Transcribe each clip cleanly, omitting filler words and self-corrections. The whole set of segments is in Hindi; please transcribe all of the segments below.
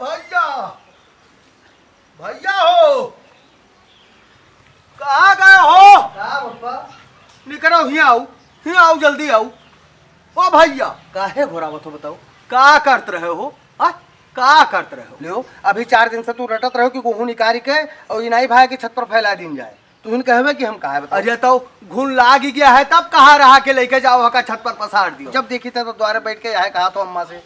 भैया भैया हो, कहाँ गए हो? निकलो, ही आओ जल्दी आओ। ओ भैया काहे घोरावत हो बताओ? का करते रहे हो? का करते रहे हो? लो अभी 4 दिन से तू रटत रहो कि गेहूं निकाल के और इनाई भाई की छत पर फैला दिन जाए। तू कहवे कि हम कहा बताओ? अरे तो घुन लाग गया है तब कहाँ रहा के लेके जाओ का छत पर पसार दियो। जब देखी था तो द्वारे बैठ के यह कहा तो अम्मा से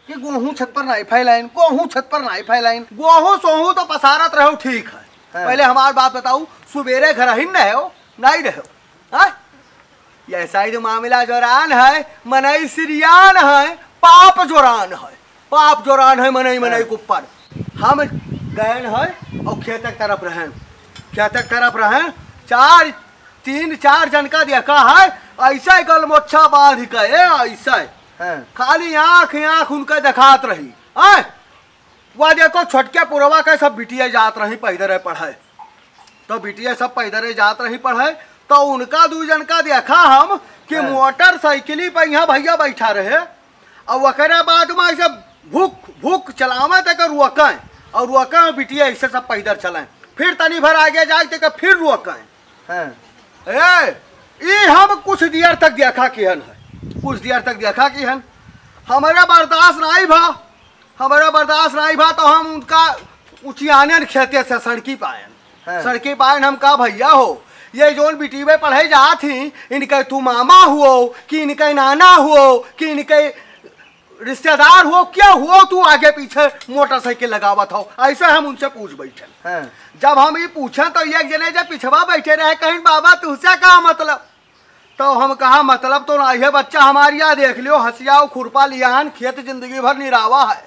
कि गेहूं छत पर नहीं फैलाइन, गेहूं छत पर नहीं फैलाइन। गेहूं सोहू तो पसारत रहो, ठीक है। पहले हमारी बात बताओ, सुबेरे घर ही नहीं हो? नहीं रहो। ऐसा ही जो मामला जोरान है, मनई सिरियान है, पाप जोरान है, पाप जोरान है मनई मनई के ऊपर। हम गए है और खेतक तरफ रहें, खेतक तरफ रहें, 3-4 जन का देखा है ऐसा ही गलमोच्छा बांध के ऐसा खाली आँख उनके दिखात रही। वह देखो छोटके पुरवा के सब बिटिया जात रही पैदल पढ़े, तो बिटिया सब पैदल जात रही पढ़े, तो उनका 2 जन का देखा हम कि मोटरसाइकिल पे यहाँ भैया बैठा रहे और वकरे बाद में ऐसे भूख भूख चलावे तक रुकें और रुकें बिटिया ऐसे सब पैदल चलें, फिर तनी भर आगे जाए तक फिर रुकें। हम कुछ देर तक देखा कि हन है, कुछ देर तक देखा कि हन हमारा बर्दाश्त नहीं भा, हमारा बर्दाश्त नहीं भा, तो हम उनका उचियाने खेते से सड़की पायन, सड़की पायन। हम कहा भैया हो, ये जोन बिटी में पढ़े जा थी, इनके तू मामा हुओ कि इनके नाना हुओ कि इनके रिश्तेदार हो, क्या हुआ तू आगे पीछे मोटरसाइकिल लगावत हो? ऐसे हम उनसे पूछ बैठे। जब हम ये पूछे तो एक जने जब पिछवा बैठे रहे, कहीं बाबा तुझसे क्या मतलब? तो हम कहा मतलब तो नहीं है बच्चा, हमारी यहाँ देख लियो हसिया खुरपा लियान, खेत जिंदगी भर निरावा है,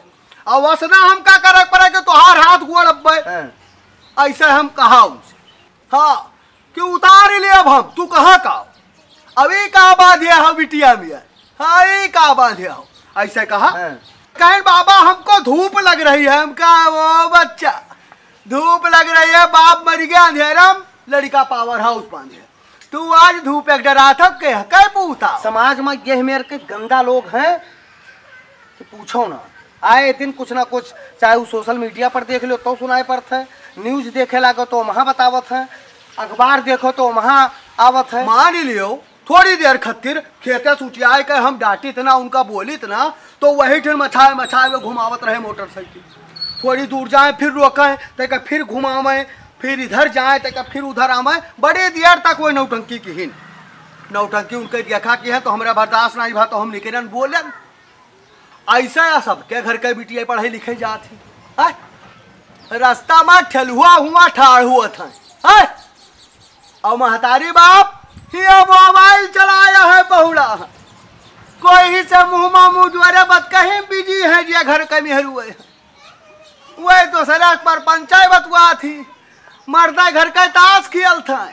और वसना हम क्या करे पड़े कि तुहार हाथ गुड़ अब्बे। ऐसे हम कहा उनसे, हाँ कि उतार ले अब हम, तू कहाँ का अभी कहाँ बांधे हो बिटिया में? हाँ कहाँ बांधे हो? ऐसे कहा। कहीं बाबा हमको धूप लग रही है। हम कहा वो बच्चा धूप लग रही है, बाप मर गया अंधेरा, लड़का पावर हाउस बांधे, तू आज धूप एक डरा था कह पूछा। समाज में ये मेरे के गंदा लोग हैं कि पूछो ना, आए दिन कुछ ना कुछ, चाहे वो सोशल मीडिया पर देख लो तो सुनाई पड़ता है, न्यूज देखे लागो तो वहाँ बतावत है, अखबार देखो तो वहाँ आवत है। मान लियो थोड़ी देर खतिर खेते सुचियाए के हम डांटी इतना, उनका बोली इतना, तो वही ठिन मछाए में घुमावत रहे मोटरसाइकिल। थोड़ी दूर जाए फिर रोकें तक फिर घुमावें, फिर इधर जाए तक फिर उधर आवे, बड़े देर तक वही नौटंकी की ही नौटंकी उनके देखा की है। तो हमारा बर्दाश्त नहीं भा, तो हम निकलन बोले ऐसा सबके घर के बिटिया पढ़े लिखे जाती, रास्ता में ठेलुआ हुआ ठाड़ हुआ था, और महतारी बाप ये मोबाइल चलाया है बहुड़ा, कोई ही से मुँह द्वारे बत कहीं बिजी है जे घर के मेहरू है, वही तो सड़क पर पंचायत बतुआ थी, मर्दा घर का ताश खेल था,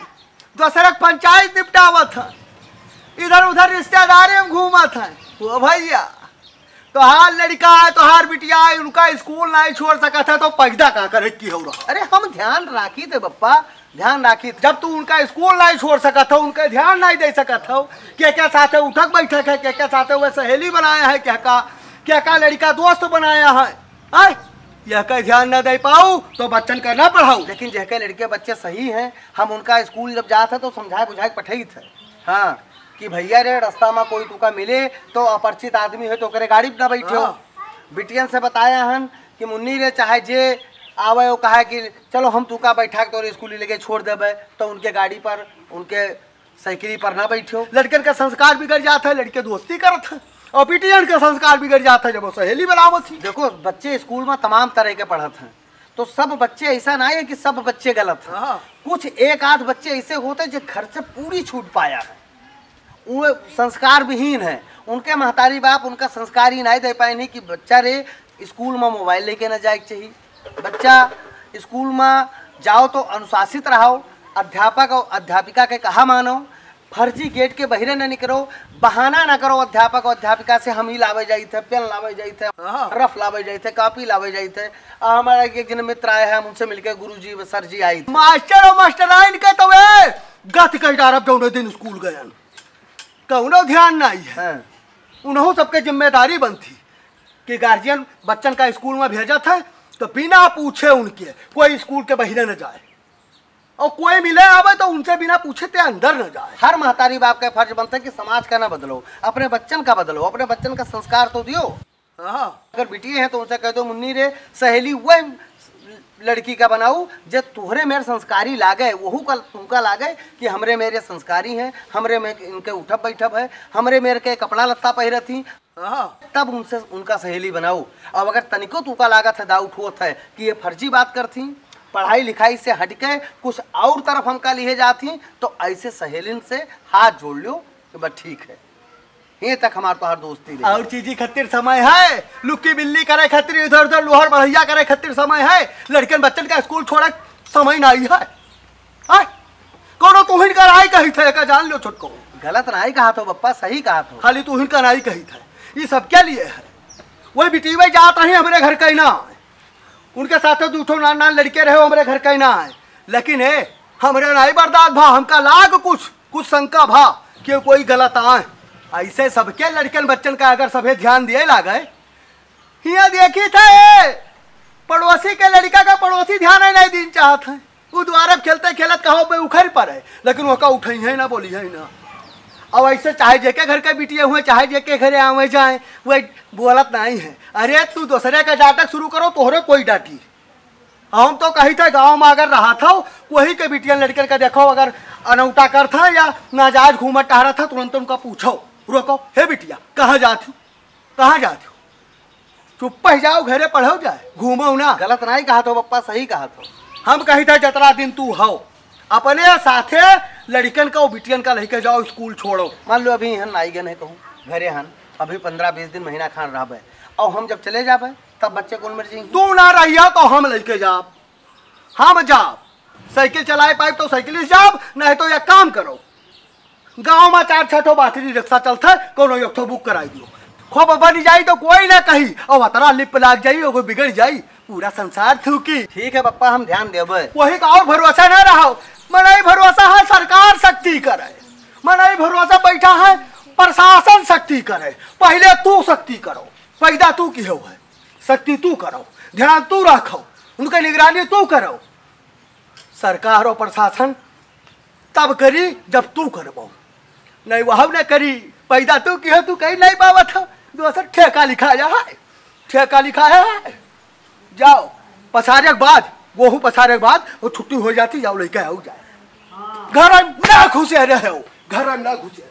दूसरे पंचायत निपटावत था, इधर उधर रिश्तेदारी में घूमा था। वो भैया तोहार लड़का है, तोहार बिटिया है, उनका स्कूल नहीं छोड़ सका था, तो पैदा का करे की हो रहा? अरे हम ध्यान राखी थे बप्पा, ध्यान राखी। जब तू उनका स्कूल नहीं छोड़ सका था, उनके ध्यान नहीं दे सका था, क्या साथ उठक बैठक है, क्या साथ हुए सहेली बनाया है, क्या लड़का दोस्त बनाया है, यह का ध्यान न दे पाऊ तो बच्चन करना पढ़ाऊ। लेकिन जह के लड़के बच्चे सही हैं, हम उनका स्कूल जब जाते तो समझाए बुझाए पठाई थे, हाँ कि भैया रे रास्ता में कोई तुका मिले तो अपरिचित आदमी है तो करे गाड़ी ना बैठो। बिटियन से बताया हन कि मुन्नी रे चाहे जे आवे वो कहा कि चलो हम तुका बैठा के तो स्कूल लेके छोड़ देवे, तो उनके गाड़ी पर उनके साइकिल पर ना बैठो। लड़कन का संस्कार बिगड़ जाता है, लड़के दोस्ती करत है, और बिटियन का संस्कार बिगड़ जाता है जब वो सहेली बनावत थी। देखो बच्चे स्कूल में तमाम तरह के पढ़त हैं, तो सब बच्चे ऐसा नहीं है कि सब बच्चे गलत हैं, कुछ एक आध बच्चे ऐसे होते हैं जो घर से पूरी छूट पाया है, वो संस्कार विहीन है, उनके महतारी बाप उनका संस्कार ही नहीं दे पाए नहीं कि बच्चा रे स्कूल में मोबाइल लेके ना जाए चाहिए, बच्चा स्कूल में जाओ तो अनुशासित रहो, अध्यापक और अध्यापिका के कहा मानो, फर्जी गेट के बहिरे न निकलो, बहाना ना करो अध्यापक और अध्यापिका से हम ही लावे जाई थे, पेन लावे जाई थे, रफ लावे जाई थे, कॉपी लावे जाई थे। हमारा एक जन मित्र आए हैं, हम उनसे मिलकर गुरुजी सर जी आई थे। मास्टर और मास्टराइन के तो गत कई डारब जो दिन स्कूल गए कौनो ध्यान नहीं है, उन्हों सबके जिम्मेदारी बनती कि गार्जियन बच्चन का स्कूल में भेजा था तो बिना पूछे उनके कोई स्कूल के बहिरे न जाए, और कोई मिले आवे तो उनसे बिना पूछे ते अंदर न जाए। हर महतारी बाप का फर्ज बनता है कि समाज का ना बदलो, अपने बच्चन का बदलो, अपने बच्चन का संस्कार तो दियो। अगर बिटिया है तो उनसे कह दो मुन्नी रे सहेली वह लड़की का बनाऊ जो तुहरे मेरे संस्कारी लागे, वहू का तुमका लागे कि हमरे मेरे संस्कारी हैं, हमरे में इनके उठब बैठब है, हमरे मेरे के कपड़ा लत्ता पहिरत थी, तब उनसे उनका सहेली बनाऊ। अब अगर तनिको तुमका लागत है दाउट होत है कि ये फर्जी बात करती, पढ़ाई लिखाई से हटके कुछ और तरफ हमका लिए जाती, तो ऐसे सहेलिन से हाथ जोड़ लो कि बस ठीक है, ये तक हमार तो हर दोस्ती रही। और चीजी खतिर समय है, लुक्की बिल्ली करे खतिर, इधर उधर लोहर बढ़िया करे खतिर समय है, लड़कन बच्चन का स्कूल छोड़े समय नहीं है। कोनो तू हिन कर आई कही थे का जान लो छोटको, गलत नहीं कहा तो बप्पा, सही कहा तो, खाली तू हिन कर आई कही थे। ये सब क्या लिए है? वही बिटीवे जात रही हमारे घर का ना, उनके साथ दूठो नान नान लड़के रहे हमारे घर का ना है, लेकिन हमरे नहीं बर्दाश्त भा, हमका लाग कुछ शंका भा कि कोई गलत आए। ऐसे सबके लड़कन बच्चन का अगर सभी ध्यान दिए लागे, यहाँ देखी था पड़ोसी के लड़का का पड़ोसी ध्यान है नहीं दिन चाहत है, वो द्वारा खेलते खेलत कहो पे उखड़ पर है, लेकिन वो का उठई है ना बोली है ना। अब ऐसे चाहे जेके घर के बिटिया हुए चाहे जेके घरे आवे जाए वह बोलत नहीं है। अरे तू दूसरे का डांटक शुरू करो तोहरे कोई डांटी, हम तो कही था गांव में अगर रहा था वही के बिटिया लड़कन का देखो अगर अनौटा कर था या नाजायज घूमत टहरा था तुरंत उनका पूछो, रोको हे बिटिया कहाँ जाती, कहाँ जाती, चुप ही जाओ घरे पढ़ो जाए, घूमो ना। गलत नहीं कहा तो बप्पा, सही कहा तो। हम कही था जतरा दिन तू हो अपने साथे लड़कन का बिटियन का लेके जाओ स्कूल छोड़ो। मान लो अभी हन आई गए नहीं कहूँ घरे हन, अभी 15-20 दिन महीना खान रह, और हम जब चले जाबे तब बच्चे कौन मर जाएंगे? तू ना रहिया तो हम लेके जाब, हम जाब, साइकिल चलाए पाइप तो साइकिल जाब, नहीं तो एक काम करो गांव में 4-6 बाथरी रिक्शा चलता है, कोनो एक ठो बुक कराई दियो, खूब बन जाई तो कोई ना कही, और अतरा लिप लाग जाई और बिगड़ जाई पूरा संसार थूकी। ठीक है पप्पा, हम ध्यान देबे। वही का और भरोसा न रहो, मनाई भरोसा है सरकार शक्ति करे, मनाई भरोसा बैठा है प्रशासन शक्ति करे। पहले तू शक्ति करो, पैदा तू की हो है, शक्ति तू करो, ध्यान तू रखो, उनका निगरानी तू करो। सरकार और प्रशासन तब करी जब तू करबो, नहीं वह न करी, पैदा तू की हो, तू कहीं नहीं पावा था, दूसरा ठेका लिखाया है, ठेका लिखाया है। जाओ पसारे के बाद, गेहूँ पसारे के बाद वो छुट्टी हो जाती, जाओ लेके आओ जाए, घर ना घुसे रहे हो, घर ना घुसे।